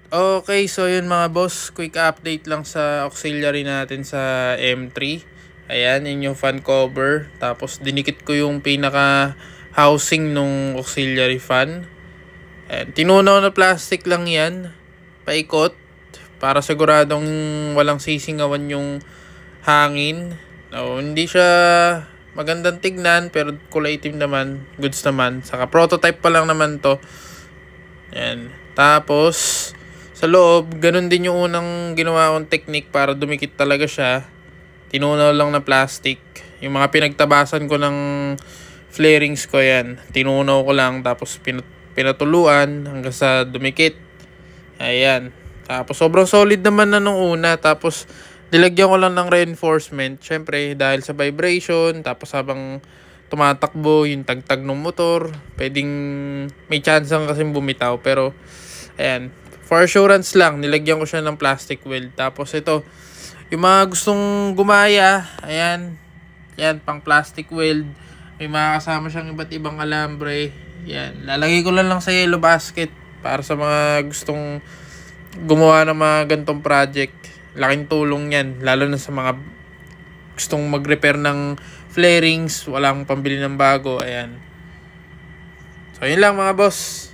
Okay, so yun mga boss, quick update lang sa auxiliary natin sa M3. Ayan, yun yung fan cover. Tapos dinikit ko yung pinaka housing nung auxiliary fan. Ayan, tinunaw na plastic lang yan, paikot, para siguradong walang sisingawan yung hangin. No, hindi siya magandang tignan pero kulay itim naman, goods naman. Saka prototype pa lang naman to. Ayan. Tapos sa loob, ganun din yung unang ginawa kong technique para dumikit talaga siya. Tinunaw lang na plastic. Yung mga pinagtabasan ko ng flarings ko yan. Tinunaw ko lang tapos pinatuluan hanggang sa dumikit. Ayan. Tapos sobrang solid naman na nung una. Tapos nilagyan ko lang ng reinforcement. Syempre dahil sa vibration. Tapos habang tumatakbo yung tagtag ng motor, pwedeng may chance ang kasing bumitaw. Pero ayan, for assurance lang, nilagyan ko siya ng plastic weld. Tapos ito, yung mga gustong gumaya, ayan, yan, pang plastic weld. May mga kasama siyang iba't ibang alambre. Yan, lalagay ko lang sa yellow basket para sa mga gustong gumawa ng mga gantong project. Laking tulong yan, lalo na sa mga gustong mag-repair ng flarings, walang pambili ng bago, ayan. So, yun lang mga boss.